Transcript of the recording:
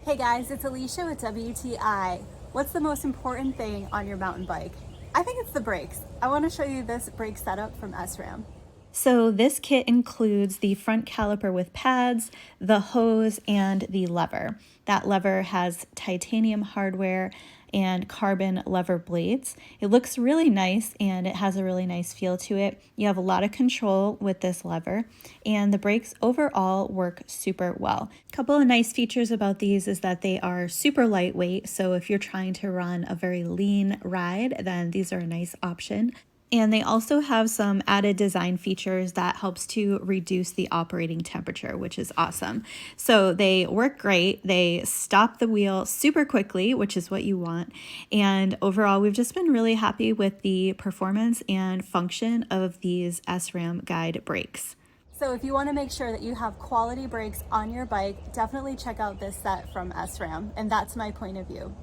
Hey guys, it's Alicia with WTI. What's the most important thing on your mountain bike? I think it's the brakes. I want to show you this brake setup from SRAM. So this kit includes the front caliper with pads, the hose, and the lever. That lever has titanium hardware and carbon lever blades. It looks really nice and it has a really nice feel to it. You have a lot of control with this lever, and the brakes overall work super well. A couple of nice features about these is that they are super lightweight, so if you're trying to run a very lean ride, then these are a nice option. And they also have some added design features that helps to reduce the operating temperature, which is awesome. So they work great. They stop the wheel super quickly, which is what you want. And overall, we've just been really happy with the performance and function of these SRAM guide brakes. So if you want to make sure that you have quality brakes on your bike, definitely check out this set from SRAM, and that's my point of view.